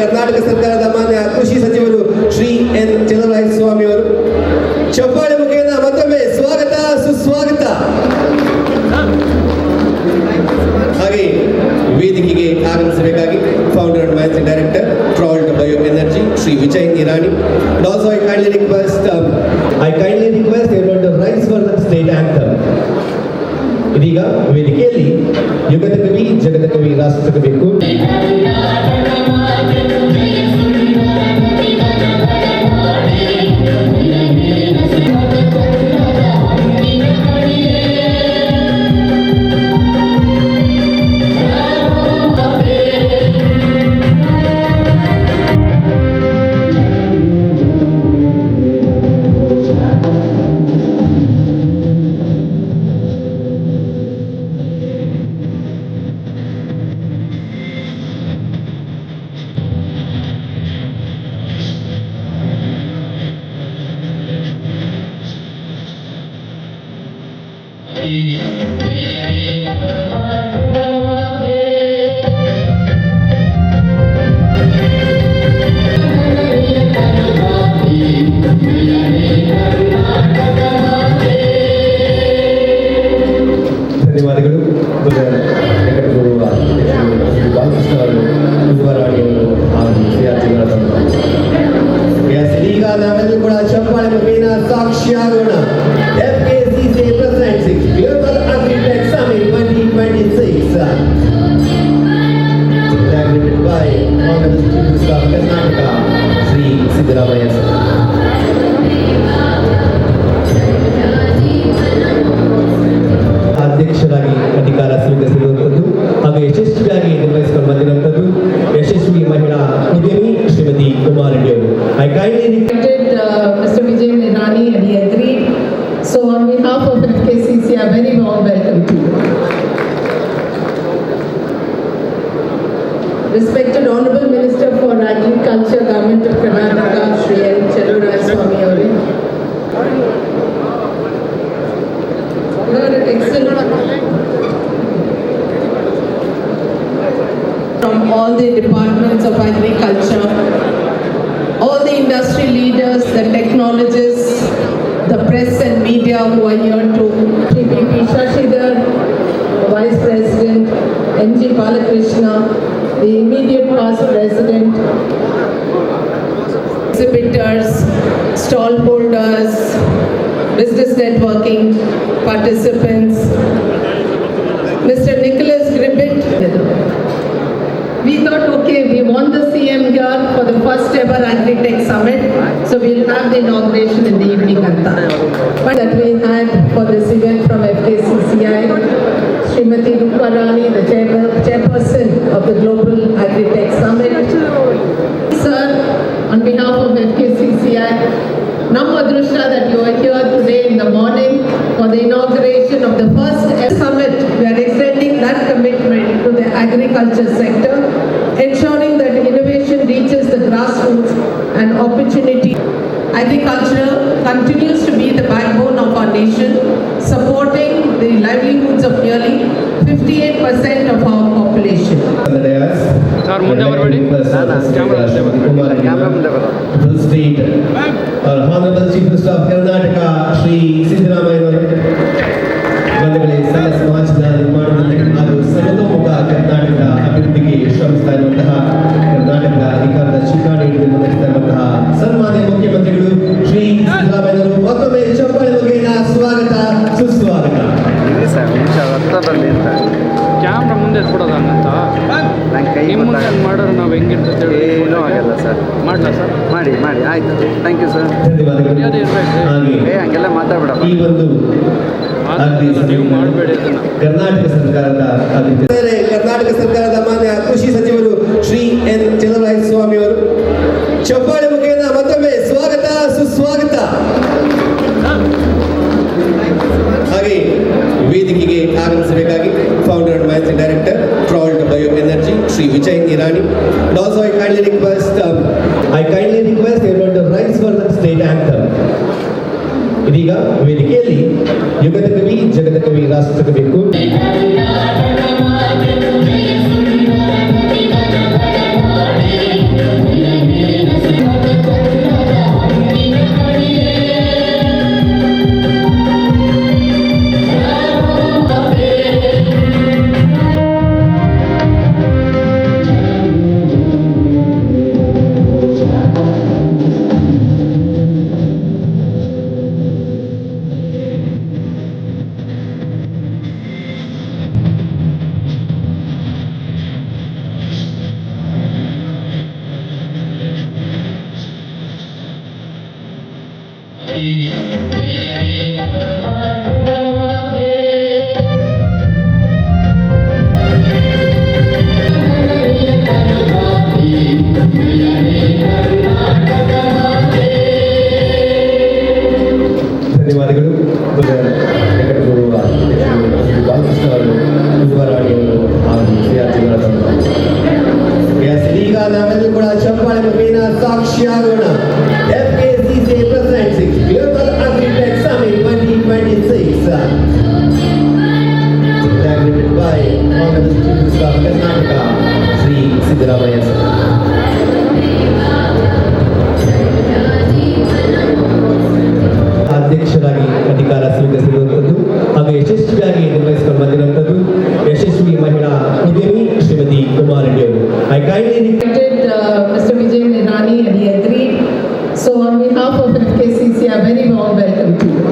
ಕರ್ನಾಟಕ ಸರ್ಕಾರದ ಮಾನ್ಯ ಕೃಷಿ ಸಚಿವರು ಶ್ರೀ ಎನ್ ಚಲುವರಾಯಸ್ವಾಮಿ ಅವರು. ಚಪ್ಪಾಳೆ ಮುಖೇನ ಮತ್ತೊಮ್ಮೆ ಸ್ವಾಗತ ಸುಸ್ವಾಗತ. ಹಾಗೆ ವೇದಿಕೆಗೆ ಆಗಮಿಸಬೇಕಾಗಿ ಫೌಂಡರ್ ಅಂಡ್ ಮ್ಯಾನೇಜಿಂಗ್ ಡೈರೆಕ್ಟರ್ ಟ್ರಾಲ್ಡ್ bio energy Shri Vijay Irani. And also I kindly request everyone to rise for the state anthem. ಇದೀಗ ವೇದಿಕೆಯಲ್ಲಿ ಯುಗದ ಕವಿ ಜಗದ ಕವಿ ರಾಷ್ಟ್ರಕವಿ ಧನ್ಯವಾದಗಳು. ಈಗ ನಾವೆಲ್ಲರೂ ಕೂಡ ಚಪ್ಪಾಳೆ ಮುಖೇನ ಸಾಕ್ಷಿಯಾಗೋಣ. FKCCI presents Global Agritech Summit 2026 inaugurated by Honorable Chief Minister of Karnataka Sri Siddaramaiah sir. ಅಧ್ಯಕ್ಷರಾಗಿ ಅಧಿಕಾರ ಸ್ವೀಕರಿಸಿರುವಂಥದ್ದು ಹಾಗೂ ಯಶಸ್ವಿಯಾಗಿ ನಿರ್ವಹಿಸಿಕೊಂಡು ಬಂದಿರುವಂಥದ್ದು ಯಶಸ್ವಿ ಮಹಿಳಾ ಉದ್ಯಮಿ ಶ್ರೀಮತಿ ಕುಮಾರ್ ರೆಡ್ಡಿ ಅವರು. I kindly invited Mr. Vijay Nirani and he agreed. So on behalf of FKCCI, a very warm welcome to you. Respected Honorable Minister for Agriculture, Government of Karnataka, Shri N. Challurayaswamy Avare. Excellent. From all the departments of agriculture, all the industry leaders, the technologists, the press and media who are here to TPP Shashidhar, Vice President, MG Balakrishna, the immediate past President, exhibitors, stall holders, business networking participants, Mr. Nicholas Gribbett. We thought, okay, we want the CM here for the first ever Agritech Summit, so we'll have the inauguration in the evening. But that we had for this event from FKCCI, Srimati Rupa Rani, the chairperson of the Global Agritech Summit. Sir, on behalf of FKCCI, Nam Adrushta that you are here today in the morning for the inauguration of the first summit. We are extending that commitment to the agriculture sector, ensuring that innovation reaches the grassroots and opportunity. Agriculture continues to be the backbone of our nation, supporting the livelihoods of nearly 58% of our population. Sir, ಮುಂದೆ ಬರಬೇಡಿ. Honorable Chief Minister of Karnataka Sri Siddaramaiah ಅವರು ಬಂಧುಗಳೇ, ಸಮಾಜ ಸಮಾಜದ ನಿರ್ಮಾಣದಲ್ಲಿ ಹಾಗೂ ಸರ್ವತೋಮುಖ ಕರ್ನಾಟಕದ ಅಭಿವೃದ್ಧಿಗೆ ಶ್ರಮಿಸ್ತಾ ಇರುವಂತಹ ಕರ್ನಾಟಕದ ಅಧಿಕಾರದ ಚುಕ್ಕಾಣಿ ಹಿಡಿದು ನಡೆಸ್ತಾ ಇರುವಂತಹ ಸನ್ಮಾನ್ಯ ಮುಖ್ಯಮಂತ್ರಿಗಳು ಶ್ರೀ ಸಿದ್ದರಾಮಯ್ಯ ಅವರು ಮತ್ತೊಮ್ಮೆ ಚಪ್ಪಾಳೆ ಮುಖೇನ ಸ್ವಾಗತ ಸುಸ್ವಾಗತ. ಕ್ಯಾಮ್ರಾ ಮುಂದೆ ಕೊಡೋದಂತ ನಿಮ್ಮ ಮುಂದೆ ಮಾಡಿದ್ರೆ ನಾವು ಹೆಂಗಿರ್ತೇವೆ? ಏನೂ ಆಗಲ್ಲ ಸರ್. ಮಾಡಲ ಸರ್? ಮಾಡಿ ಆಯಿತು. Thank you sir. ಧನ್ಯವಾದಗಳು. ಹಂಗೆಲ್ಲ ಮಾತಾಡಬೇಡ. ಈ ಒಂದು ನೀವು ಮಾಡಬೇಡಿ ಅದನ್ನು. ಕರ್ನಾಟಕ ಸರ್ಕಾರದ ಮಾನ್ಯ ಕೃಷಿ ಸಚಿವರು ಶ್ರೀ ಎನ್ ಚಲುವರಾಯಸ್ವಾಮಿ ಅವರು. ಚಪ್ಪಾಳೆ ಮುಖೇನ ಮತ್ತೊಮ್ಮೆ ಸ್ವಾಗತ ಸುಸ್ವಾಗತ. ಹಾಗೆ ವೇದಿಕೆಗೆ ಆಗಮಿಸಬೇಕಾಗಿ ಫೌಂಡರ್ ಅಂಡ್ ಮ್ಯಾನೇಜಿಂಗ್ ಡೈರೆಕ್ಟರ್ ಟ್ರಾಲ್ಡ್ bio energy Shri Vijay Irani. And also I kindly request everyone to rise for the state anthem. ಇದೀಗ ವೇದಿಕೆಯಲ್ಲಿ ಯುಗದ ಕವಿ ಜಗದ ಕವಿ ರಾಷ್ಟ್ರಕವಿ ಧನ್ಯವಾದಗಳು. ವೆಂಕಟಗುರು ಬಾಲಕೃಷ್ಣ ಅವರು, ಗುರುವರಾಣಿಯವರು ಹಾಗೂ ವಿದ್ಯಾರ್ಥಿಗಳ ತಂಡ. ಈಗ ನಾವೆಲ್ಲರೂ ಕೂಡ ಚಪ್ಪಾಳೆ ಮುಖೇನ ಸಾಕ್ಷಿಯಾಗೋಣ. FKCCI presents Global Agritech Summit 2026. Inaugurated by Honorable Chief Minister of Karnataka, Sri Siddaramaiah sir. ಅಧ್ಯಕ್ಷರಾಗಿ ಅಧಿಕಾರ ಸ್ವೀಕರಿಸಿರುವಂಥದ್ದು ಹಾಗೂ ಯಶಸ್ವಿಯಾಗಿ ನಿರ್ವಹಿಸಿಕೊಂಡು ಬಂದಿರುವಂಥದ್ದು ಯಶಸ್ವಿ ಮಹಿಳಾ ಉದ್ಯಮಿ ಶ್ರೀಮತಿ ಕುಮಾರರೆಡ್ಡಿ ಅವರು. I kindly Mr. Vijay Nirani and he agreed. So on behalf of FKCC, a very warm welcome to you.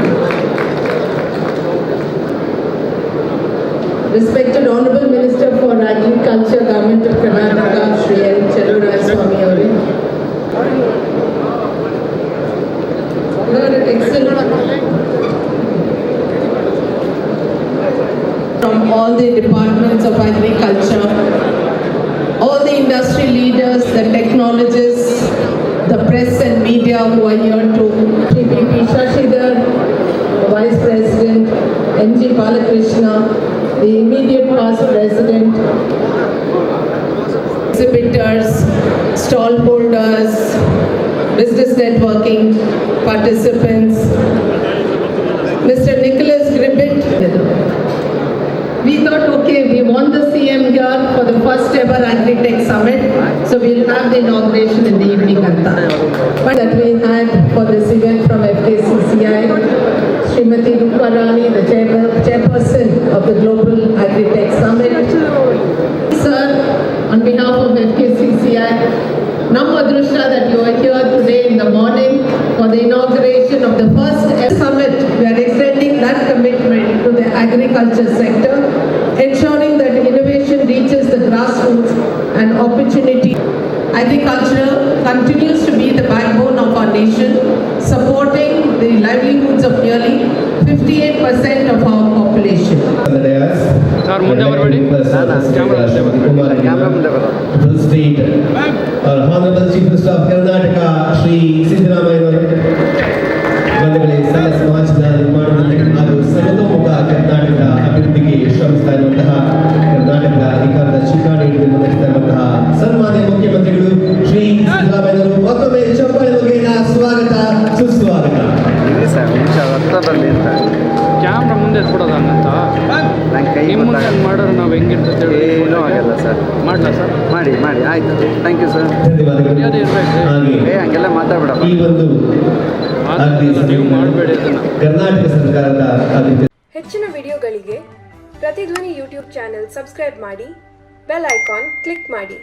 Respected Honorable Minister for Agriculture, Government of Karnataka, Shri N. Chennarayaswamy Avare. Excellent. From all the departments of agriculture, all the industry leaders, the technologists, the press and media who are here to TPP Shashidhar, Vice President, MG Balakrishna, the immediate past President, exhibitors, stall holders, business networking participants, Mr. Nicholas Gribbett. We thought, okay, we want the CM here for the first ever Agritech Summit, so we'll have the inauguration in the evening. But that we had for this event from FKCCI, Srimati Ruparani, the chairperson of the Global Agritech Summit. Sir, on behalf of FKCCI, Nam Adrushta that you are here today in the morning for the inauguration of the first summit. We are extending that commitment to the agriculture sector, ensuring that innovation reaches the grassroots and opportunity. Agriculture continues to be the backbone of our nation, supporting the livelihoods of nearly 58% of our population. Sir ಮುಂದೆ ಬರಬೇಡಿ. Camera ಮುಂದೆ ಬರೋ. State, Honorable Chief Minister of Karnataka, Sri Siddaramaiah ಬಂಧುಗಳೇ, ಸಣ್ಣ ಸಮಾಜದ ನಿರ್ಮಾಣದಲ್ಲಿ ಹಾಗೂ ಸರ್ವತೋಮುಖ ಕರ್ನಾಟಕದ ಅಭಿವೃದ್ಧಿಗೆ ಶ್ರಮಿಸ್ತಾ ಇರುವಂತಹ ಕರ್ನಾಟಕದ ಅಧಿಕಾರದ ಚುಕ್ಕಾಣಿ ಹಿಡಿದು ನಡೆಸ್ತಾ ಇರುವಂತಹ ಸನ್ಮಾನ್ಯ ಮುಖ್ಯಮಂತ್ರಿಗಳು ಶ್ರೀ ಸಿದ್ದರಾಮಯ್ಯವರು ಮತ್ತೊಮ್ಮೆ ಚಪ್ಪಾಳೆ ಮುಖೇನ ಸ್ವಾಗತ ಸುಸ್ವಾಗತ. ಇಲ್ಲಿ ಸರ್ ನಿಮಿಷ ಹತ್ತ ಬರಲಿ ಅಂತ ಕ್ಯಾಮ್ರಾ ಮುಂದೆ ಕೊಡೋದ ಹಂಗಂತ ನಂಗೆ ಕೈ ನಿಮ್ಮ ಮುಂದೆ ಹಂಗೆ ಮಾಡಿದ್ರೆ ನಾವು ಹೆಂಗಿರ್ತದೆ ಏನೂ ಆಗಲ್ಲ ಸರ್. ಮಾಡಲ ಸರ್? ಮಾಡಿ ಆಯ್ತು. Thank you sir. ಧನ್ಯವಾದಗಳು. ಮರ್ಯಾದೆ ಇರ್ಬೇಕು. ಹಾಗೆ ಹಂಗೆಲ್ಲ ಮಾತಾಡಬೇಡ. ಈ ಒಂದು ನೀವು ಮಾಡಬೇಡಿ ಅದನ್ನು. ಕರ್ನಾಟಕ ಸರ್ಕಾರದ ಆದ್ಯತೆ. ಹೆಚ್ಚಿನ ವಿಡಿಯೋಗಳಿಗೆ ಪ್ರತಿಧ್ವನಿ ಯೂಟ್ಯೂಬ್ ಚಾನೆಲ್ ಸಬ್ಸ್ಕ್ರೈಬ್ ಮಾಡಿ, ಬೆಲ್ ಐಕಾನ್ ಕ್ಲಿಕ್ ಮಾಡಿ.